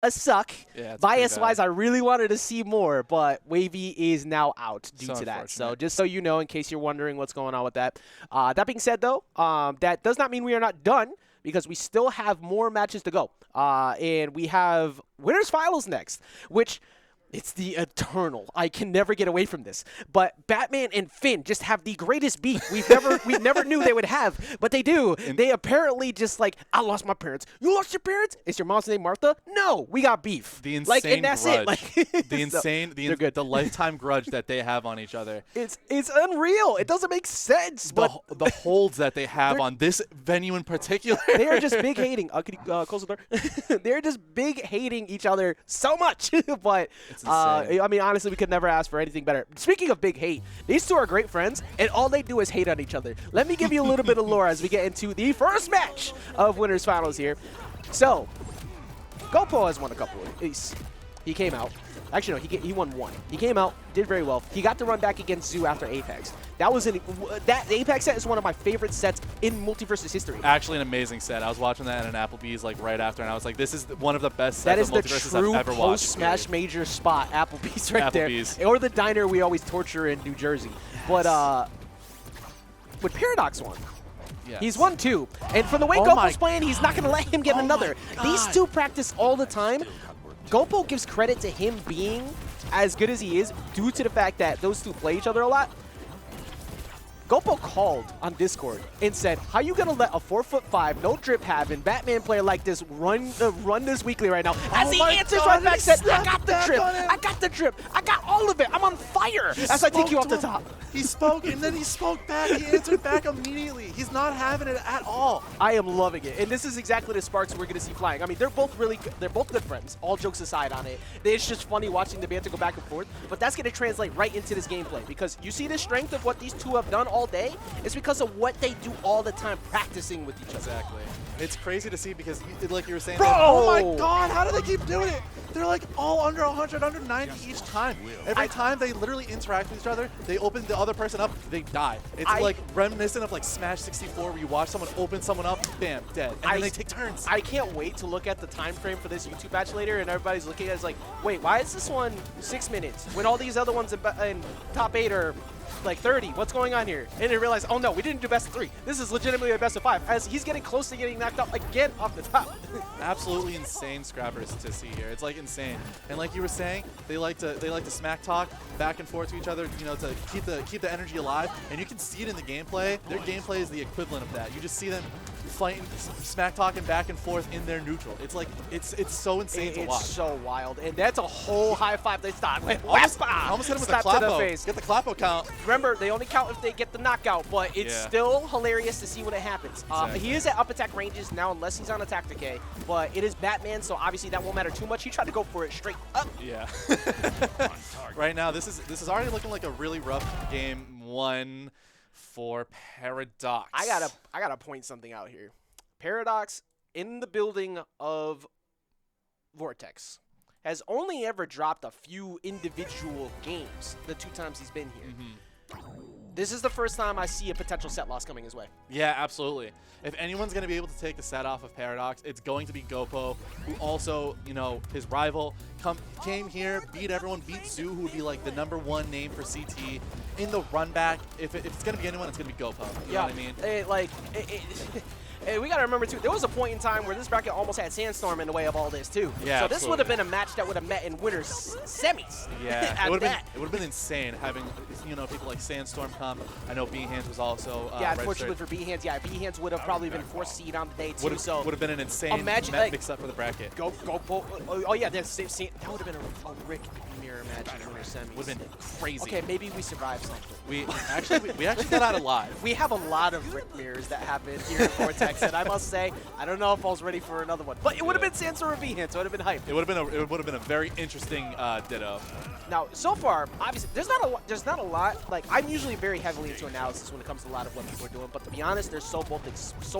a suck. Yeah, it's Bias-wise, I really wanted to see more, but Wavy is now out due So to that. So unfortunate. just so you know, in case you're wondering what's going on with that. That being said, though, that does not mean we are not done because we still have more matches to go. And we have Winners Finals next, which... It's the eternal. I can never get away from this. But Batman and Finn just have the greatest beef we never knew they would have, but they do. They apparently just like, I lost my parents. You lost your parents? Is your mom's name Martha? No, we got beef. The insane like, and that's grudge. it. Like, The insane, the lifetime grudge that they have on each other. It's unreal. It doesn't make sense. But The holds that they have on this venue in particular. they are just big hating. Can you close the door? They're just big hating each other so much. But I mean, honestly, we could never ask for anything better. Speaking of big hate, these two are great friends, and all they do is hate on each other. Let me give you a little bit of lore as we get into the first match of Winners Finals here. So, ghopo has won a couple. He came out. Actually, no, he won one. He came out, did very well. He got to run back against Zoo after Apex. That Apex set is one of my favorite sets in Multiversus history. Actually, an amazing set. I was watching that in an Applebee's like right after, and I was like, "This is one of the best sets of Multiversus I've ever watched." That is the true post-Smash Major spot, Applebee's right there, or the diner we always torture in New Jersey. Yes. But with Paradox won. Yes. He's won two, and from the way ghopo's playing, he's not going to let him get another. These two practice all the time. ghopo gives credit to him being as good as he is due to the fact that those two play each other a lot. ghopo called on Discord and said, how you gonna let a 4'5", no drip having Batman player like this run this weekly right now? As he answers right back, said, I got the drip, I got the drip, I got all of it, I'm on fire as I take you off the top. He spoke and then he spoke back, he answered back immediately. He's not having it at all. I am loving it, and this is exactly the sparks we're gonna see flying. I mean, they're both good friends, all jokes aside on it. It's just funny watching the banter go back and forth, but that's gonna translate right into this gameplay because you see the strength of what these two have done all day. It's because of what they do all the time, practicing with each other. Exactly. It's crazy to see because, like you were saying, bro! Oh my God, how do they keep doing it? They're like all under 100, under 90 each time. Every time they literally interact with each other, they open the other person up, they die. It's like reminiscent of like Smash 64 where you watch someone open someone up, bam, dead. And then they take turns. I can't wait to look at the time frame for this YouTube match later and everybody's looking at it like, wait, why is this one 6 minutes when all these other ones in top 8 are like 30? What's going on here? And they realize, oh no, we didn't do best of 3. This is legitimately a best of 5 as he's getting close to getting knocked out again off the top. Absolutely insane scrappers to see here. It's like insane. And like you were saying, they like to smack talk back and forth to each other, you know, to keep the energy alive. And you can see it in the gameplay. Their gameplay is the equivalent of that. You just see them fighting, smack talking back and forth in their neutral. It's like it's so insane to watch. It's so wild, and that's a whole high five they start. Almost hit him with the clapo. Get the clapo count. Remember, they only count if they get the knockout, but it's still hilarious to see when it happens. Exactly. He is at up attack ranges now, unless he's on attack decay, but it is Batman, so obviously that won't matter too much. He tried to go for it straight up. Yeah. Right now, this is already looking like a really rough game one for Paradox. I gotta point something out here. Paradox in the building of Vortex has only ever dropped a few individual games the 2 times he's been here. This is the first time I see a potential set loss coming his way. Yeah, absolutely. If anyone's going to be able to take the set off of Paradox, it's going to be ghopo, who also, you know, his rival, came here, beat everyone, beat Zoo, who would be like the #1 name for CT. In the run back, if it's going to be anyone, it's going to be ghopo. You know what I mean? And we got to remember, too, there was a point in time where this bracket almost had Sandstorm in the way of all this, too. Yeah, so this would have been a match that would have met in winners semis. Yeah, it would have been insane having, you know, people like Sandstorm come. I know B-Hands was also yeah, unfortunately for B-Hands, B-Hands would have probably been 4th seed on the day, too. Would have been an insane mix-up for the bracket. Oh, yeah, that would have been a Rick mirror match in winners semis. Would have been crazy. Okay, maybe we survived something. We actually got out alive. We have a lot of Rick mirrors that happen here in Vortex. And I must say, I don't know if I was ready for another one, but it would have been Sandstorm or V-Hand, so it would have been hype. It would have been a very interesting ditto. Now, so far, obviously, there's not a lot. Like, I'm usually very heavily into analysis when it comes to a lot of what people are doing, but to be honest, they're so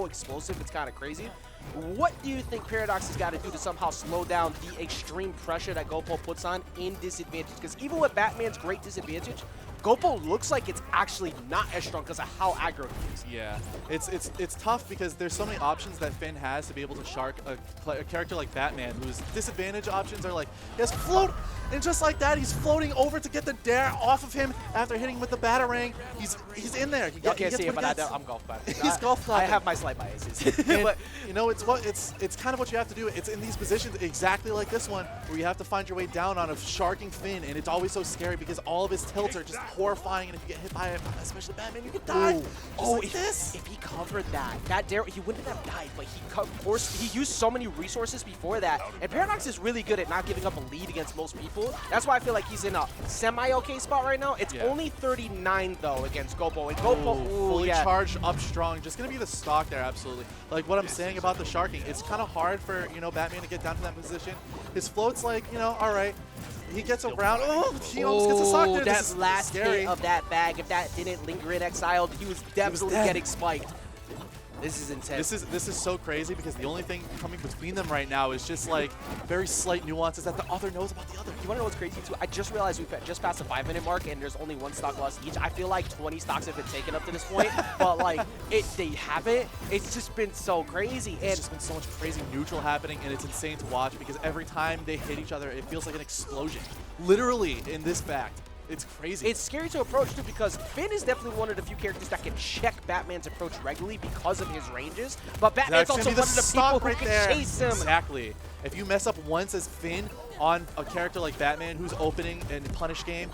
explosive, it's kind of crazy. What do you think Paradox has got to do to somehow slow down the extreme pressure that ghopo puts on in disadvantage? Because even with Batman's great disadvantage, ghopo looks like it's actually not as strong because of how aggro he is. Yeah, it's tough because there's so many options that Finn has to be able to shark a character like Batman, whose disadvantage options are like, he has float, and just like that, he's floating over to get the dare off of him after hitting with the Batarang. He's in there. You can't see it, but I'm golf clapping. He's golf clapping. I have my slight biases. But you know, it's kind of what you have to do. It's in these positions exactly like this one, where you have to find your way down on a sharking Finn, and it's always so scary because all of his tilts are just horrifying, and if you get hit by it, especially Batman, you could die. If he covered that dare, he wouldn't have died, but he used so many resources before that, and Paradox is really good at not giving up a lead against most people. That's why I feel like he's in a semi-okay spot right now. It's only 39 though against ghopo, and ghopo fully charged up strong, just gonna be the stock there. Absolutely, like what I'm saying about the sharking, it's kind of hard for Batman to get down to that position. His float's like all right. He gets around. Oh, he almost gets a stock there. That last hit of that bag, if that didn't linger in Exiled, he was definitely getting spiked. This is intense. This is so crazy because the only thing coming between them right now is just like very slight nuances that the other knows about the other. You want to know what's crazy too? I just realized we just passed the 5-minute mark and there's only 1 stock lost each. I feel like 20 stocks have been taken up to this point, but like they haven't. It's just been so crazy. And it's just been so much crazy neutral happening, and it's insane to watch because every time they hit each other, it feels like an explosion. Literally in this fact. It's crazy. It's scary to approach, too, because Finn is definitely one of the few characters that can check Batman's approach regularly because of his ranges, but Batman's also one of the people who can chase him. Exactly. If you mess up once as Finn on a character like Batman, who's opening and punish game,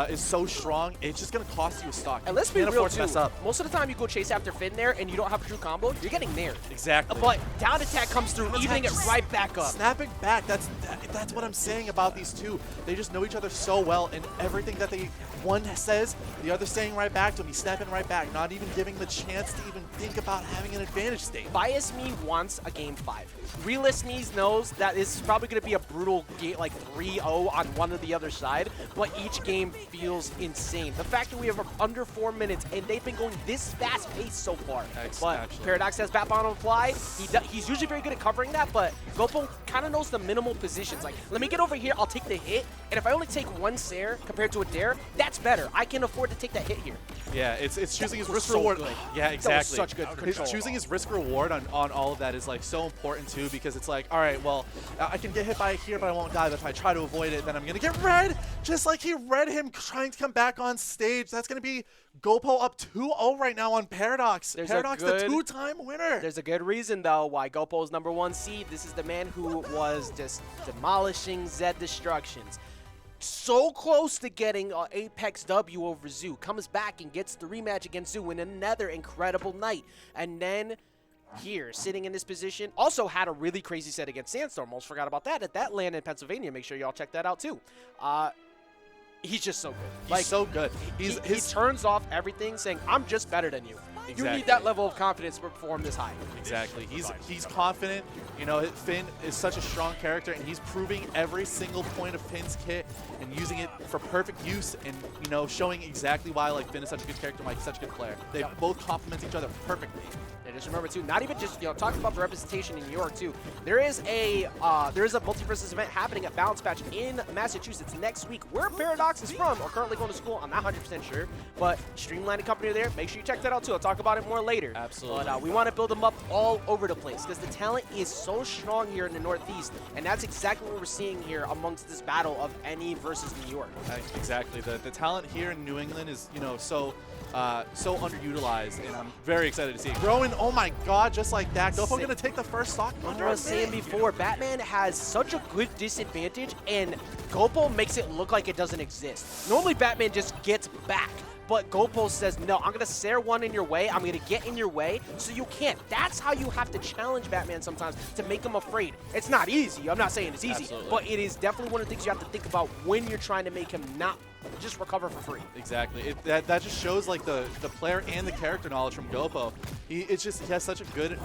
is so strong, it's just going to cost you a stock. And let's be real, too. Most of the time you go chase after Finn there and you don't have a true combo, you're getting nared. Exactly. But down attack comes through, evening it right back up. Snapping back, that's what I'm saying about these two. They just know each other so well, and everything that one says, the other saying right back to him. He's snapping right back, not even giving the chance to even think about having an advantage state. Bias me wants a game 5. Realist me knows that this is probably going to be a brutal game, like 3-0 on one or the other side, but each game feels insane. The fact that we have under 4 minutes and they've been going this fast paced so far. But Paradox has Bat Bomb on fly. He's usually very good at covering that, but ghopo kind of knows the minimal positions. Like, let me get over here, I'll take the hit, and if I only take 1 Sair compared to a dare, that's better. I can afford to take that hit here. Yeah, it's choosing his risk reward. Yeah, exactly. That was such good control. Choosing his risk reward on all of that is like so important too, because it's like, all right, well, I can get hit by it here, but I won't die. But if I try to avoid it, then I'm gonna get red, just like he read him trying to come back on stage. That's gonna be ghopo up 2-0 right now on Paradox. Paradox, the 2-time winner. There's a good reason though why ghopo's #1 seed. This is the man who was just demolishing Zed Destructions. So close to getting an Apex W over Zoo. Comes back and gets the rematch against Zoo in another incredible night. And then here, sitting in this position, also had a really crazy set against Sandstorm. Almost forgot about that. At that land in Pennsylvania, make sure y'all check that out too. He's just so good. He's so good. He turns off everything saying, I'm just better than you. Exactly. You need that level of confidence to perform this high. Exactly. He's confident. You know, Finn is such a strong character, and he's proving every single point of Finn's kit and using it for perfect use, and showing exactly why Finn is such a good character, Mike, such a good player. They both complement each other perfectly. And just remember too, not even just talking about the representation in New York too. There is a multiverses event happening at Balance Patch in Massachusetts next week. Where Paradox is from, or currently going to school, I'm not 100% sure. But Streamlining Company are there. Make sure you check that out too. I'll talk about it more later. Absolutely. But we want to build them up all over the place because the talent is so strong here in the Northeast, and that's exactly what we're seeing here amongst this battle of NE versus New York. Exactly. The talent here in New England is so underutilized, and I'm very excited to see it growing. Oh my God, just like that. Ghopo gonna take the first stock. I was saying before, Batman has such a good disadvantage, and ghopo makes it look like it doesn't exist. Normally, Batman just gets back. But ghopo says, no, I'm going to Sair 1 in your way. I'm going to get in your way so you can't. That's how you have to challenge Batman sometimes to make him afraid. It's not easy. I'm not saying it's easy. Absolutely. But it is definitely one of the things you have to think about when you're trying to make him not just recover for free. Exactly. That just shows the player and the character knowledge from ghopo. He has such a good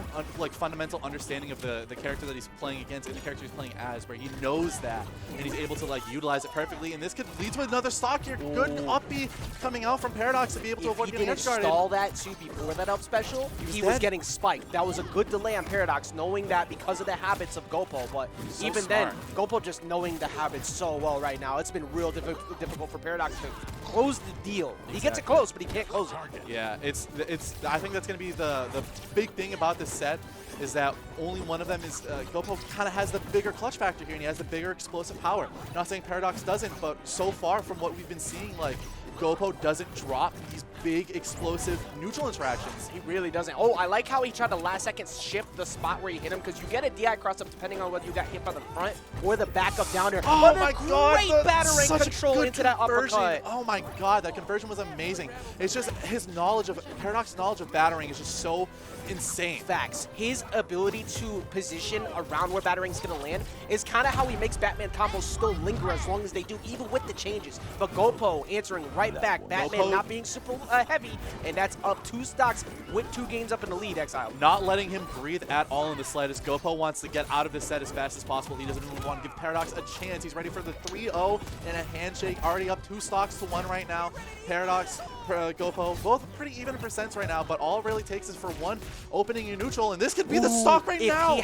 fundamental understanding of the character that he's playing against and the character he's playing as, where he knows that and he's able to utilize it perfectly. And this could lead to another stock here. Ooh. Good up B coming out from Paradox to be able to avoid getting edge guarded. If he didn't stall that too before that up special, he was getting spiked. That was a good delay on Paradox, knowing that because of the habits of ghopo. But even then, ghopo just knowing the habits so well right now, it's been real difficult for Paradox Paradox to close the deal. He gets it close, but he can't close it. Yeah, I think that's going to be the big thing about this set is that only one of them is, ghopo kind of has the bigger clutch factor here, and he has the bigger explosive power. Not saying Paradox doesn't, but so far from what we've been seeing, like, ghopo doesn't drop these big explosive neutral interactions. He really doesn't. Oh, I like how he tried to last second shift the spot where he hit him, because you get a DI cross up depending on whether you got hit by the front or the backup down there. Oh my god, great battering control into that uppercut. Oh my god, that conversion was amazing. It's just his knowledge of, Paradox's knowledge of battering is just so insane. Facts. His ability to position around where battering's gonna land is kind of how he makes Batman combos still linger as long as they do, even with the changes. But ghopo answering right back, Batman not being super heavy, and that's up 2 stocks with 2 games up in the lead, Exile. Not letting him breathe at all in the slightest. Ghopo wants to get out of this set as fast as possible. He doesn't even want to give Paradox a chance. He's ready for the 3-0 and a handshake. Already up 2 stocks to 1 right now. Paradox, ghopo, both pretty even in percents right now, but all it really takes is for one opening in neutral, and this could be the stock right now.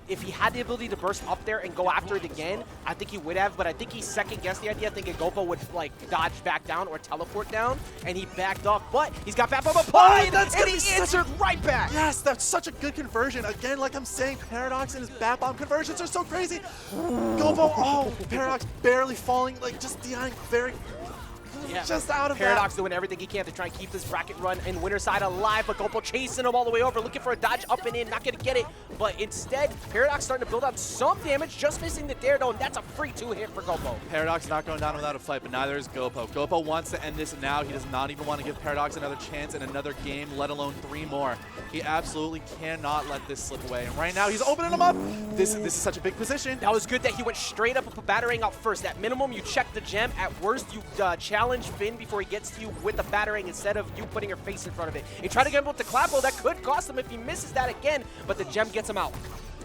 If he had the ability to burst up there and go after it again, I think he would have, but I think he second-guessed the idea, thinking ghopo would like dodge back down or teleport down, and he backed off, but he's got Bat Bomb applied, and he answered right back. Yes, that's such a good conversion. Again, like I'm saying, Paradox and his Bat Bomb conversions are so crazy. Ghopo, oh, Paradox barely falling, like just DIing very... Yeah. Just out of Paradox doing everything he can to try and keep this bracket run in winner side alive, but ghopo chasing him all the way over, looking for a dodge up and in, not going to get it. But instead, Paradox starting to build up some damage, just missing the dare though, and that's a free 2-hit for ghopo. Paradox not going down without a fight, but neither is ghopo. Ghopo wants to end this now. He does not even want to give Paradox another chance in another game, let alone 3 more. He absolutely cannot let this slip away. And right now, he's opening him up. This is such a big position. That was good that he went straight up with battering out first. At minimum, you check the gem. At worst, you challenge Finn before he gets to you with the battering instead of you putting your face in front of it. He tried to get him with the clapbo. That could cost him if he misses that again, but the gem gets him out.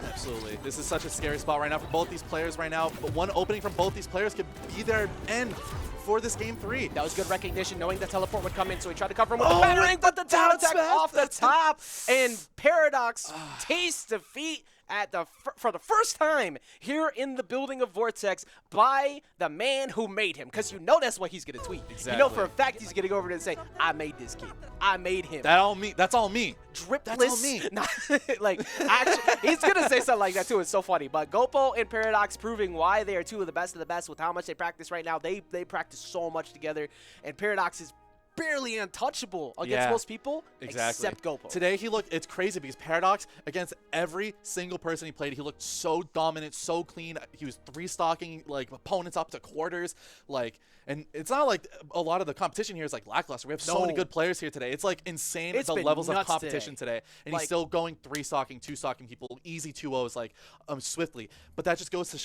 Absolutely. This is such a scary spot right now for both these players right now, but one opening from both these players could be their end for this game 3. That was good recognition, knowing the teleport would come in, so he tried to cover him with the battering, but the down attack off the top, and Paradox tastes defeat for the first time here in the building of Vortex by the man who made him, because you know that's what he's going to tweet. Exactly. You know for a fact he's going to go over there and say, I made this kid. I made him. That's all me. Dripless. That's all me. Nah, like, actually, he's going to say something like that too. It's so funny. But ghopo and Paradox proving why they are 2 of the best with how much they practice right now. They practice so much together, and Paradox is barely untouchable against most people, except ghopo. Today it's crazy because Paradox, against every single person he played, he looked so dominant, so clean. He was 3-stocking like opponents up to quarters, like, and it's not like a lot of the competition here is like lackluster. We have so many good players here today. It's like insane the levels of competition today. And like, he's still going 3-stocking, 2-stocking people, easy 2-0s like swiftly. But that just goes to show